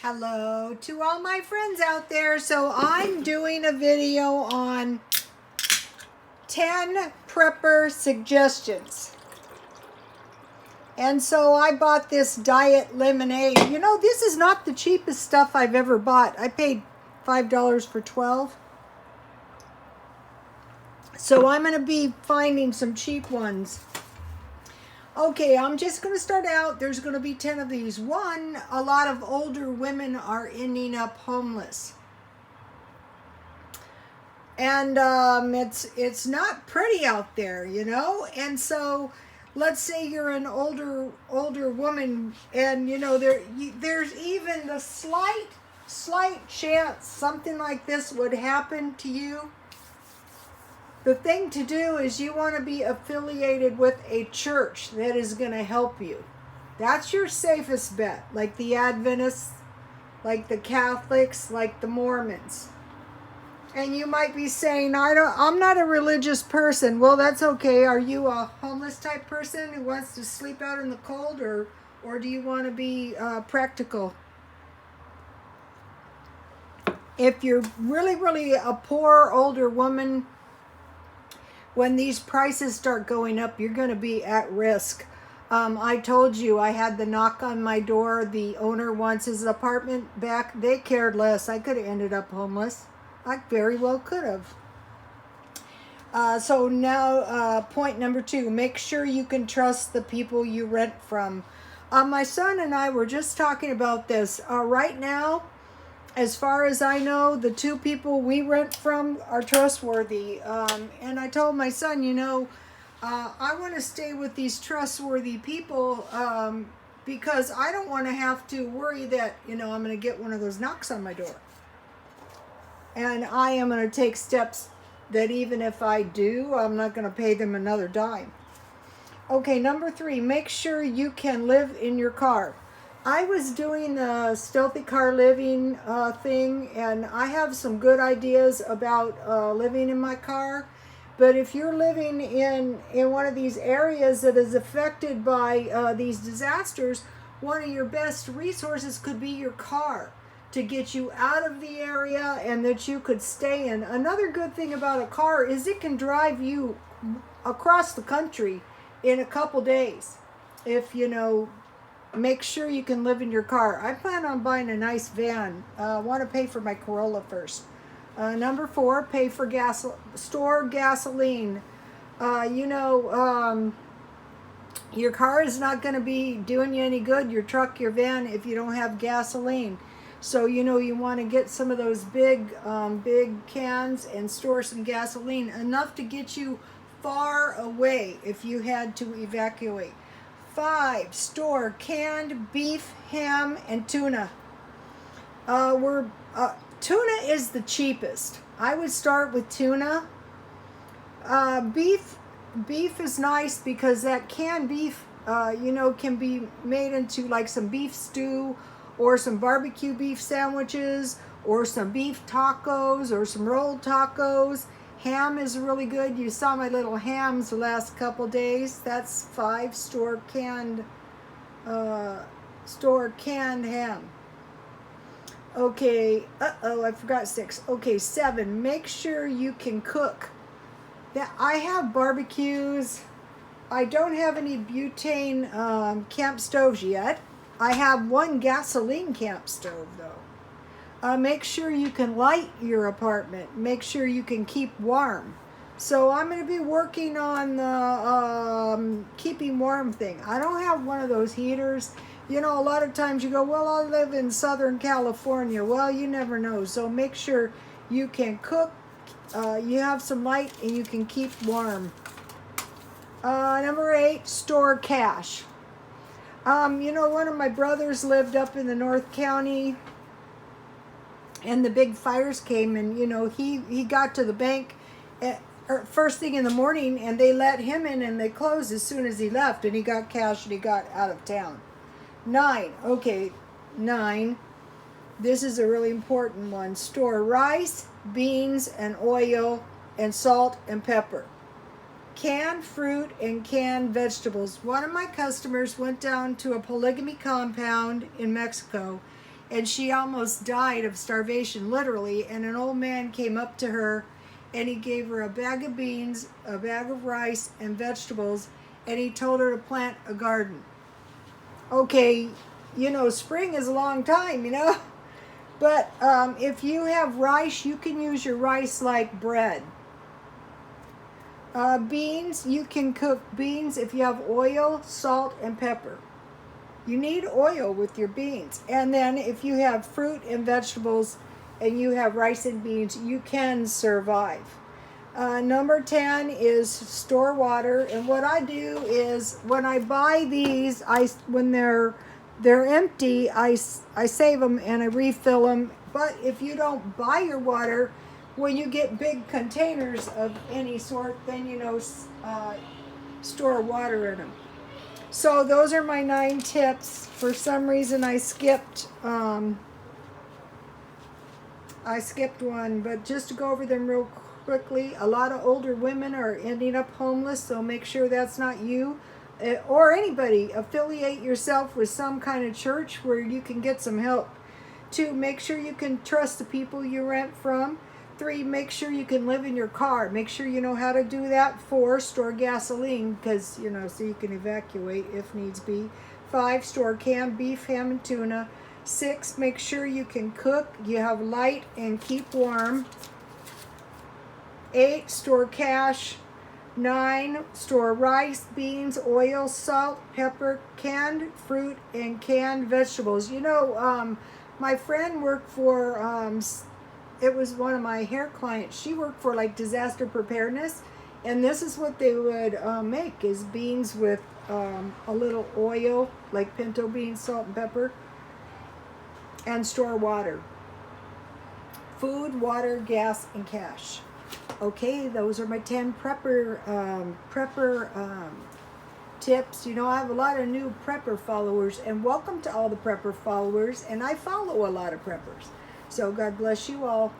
Hello to all my friends out there. So I'm doing a video on 10 prepper suggestions. And so I bought this diet lemonade. You know, this is not the cheapest stuff I've ever bought. I paid $5 for 12. So I'm going to be finding some cheap ones. Okay, I'm just going to start out. There's going to be 10 of these. One, a lot of older women are ending up homeless. And it's not pretty out there, you know? And so let's say you're an older woman, and you know there's even the slight chance something like this would happen to you. The thing to do is you want to be affiliated with a church that is going to help you. That's your safest bet, like the Adventists, like the Catholics, like the Mormons. And you might be saying, I'm not a religious person. Well, that's okay. Are you a homeless type person who wants to sleep out in the cold, or do you want to be practical? If you're really a poor older woman, when these prices start going up, you're going to be at risk. I told you I had the knock on my door. The owner wants his apartment back. They cared less. I could have ended up homeless. I very well could have. So now point number 2, make sure you can trust the people you rent from. My son and I were just talking about this. Right now, as far as I know, the 2 people we rent from are trustworthy. And I told my son, you know, I want to stay with these trustworthy people because I don't want to have to worry that, you know, I'm going to get one of those knocks on my door. And I am going to take steps that even if I do, I'm not going to pay them another dime. Okay, number 3, make sure you can live in your car. I was doing the stealthy car living thing, and I have some good ideas about living in my car. But if you're living in one of these areas that is affected by these disasters, one of your best resources could be your car to get you out of the area and that you could stay in. Another good thing about a car is it can drive you across the country in a couple days. If you know, make sure you can live in your car. I plan on buying a nice van. I want to pay for my Corolla first. Number 4, pay for store gasoline. You know, your car is not going to be doing you any good, your truck, your van, if you don't have gasoline. So, you know, you want to get some of those big cans and store some gasoline, enough to get you far away if you had to evacuate. 5, store canned beef, ham, and tuna. Tuna is the cheapest. I would start with tuna. Beef is nice because that canned beef, you know, can be made into like some beef stew, or some barbecue beef sandwiches, or some beef tacos, or some rolled tacos. Ham is really good. You saw my little hams the last couple days. That's 5, store canned ham. Okay, I forgot 6. Okay, 7, make sure you can cook. I have barbecues. I don't have any butane camp stoves yet. I have one gasoline camp stove though. Make sure you can light your apartment. Make sure you can keep warm. So I'm going to be working on the keeping warm thing. I don't have one of those heaters. You know, a lot of times you go, well, I live in Southern California. Well, you never know. So make sure you can cook, you have some light, and you can keep warm. Number 8, store cash. You know, one of my brothers lived up in the North County, and the big fires came, and you know, he got to the bank first thing in the morning, and they let him in, and they closed as soon as he left, and he got cash, and he got out of town. 9, okay, 9, this is a really important one. Store rice, beans, and oil, and salt and pepper. Canned fruit and canned vegetables. One of my customers went down to a polygamy compound in Mexico, and she almost died of starvation, literally. And an old man came up to her and he gave her a bag of beans, a bag of rice, and vegetables, and he told her to plant a garden. Okay, spring is a long time. But if you have rice, you can use your rice like bread. Beans, you can cook beans if you have oil, salt, and pepper. You need oil with your beans. And then if you have fruit and vegetables and you have rice and beans, you can survive. Number 10 is store water. And what I do is when I buy these, when they're empty, I save them and I refill them. But if you don't buy your water, when you get big containers of any sort, then store water in them. So those are my 9 tips. For some reason I skipped one, but just to go over them real quickly, a lot of older women are ending up homeless, so make sure that's not you or anybody. Affiliate yourself with some kind of church where you can get some help. 2, make sure you can trust the people you rent from. 3, make sure you can live in your car. Make sure you know how to do that. 4, store gasoline, because, so you can evacuate if needs be. 5, store canned beef, ham, and tuna. 6, make sure you can cook, you have light, and keep warm. 8, store cash. 9, store rice, beans, oil, salt, pepper, canned fruit, and canned vegetables. My friend worked for... it was one of my hair clients. She worked for disaster preparedness, and this is what they would make is beans with a little oil, like pinto beans, salt, and pepper, and store water. Food, water, gas, and cash. Okay, those are my 10 prepper tips. I have a lot of new prepper followers, and welcome to all the prepper followers, and I follow a lot of preppers. So God bless you all.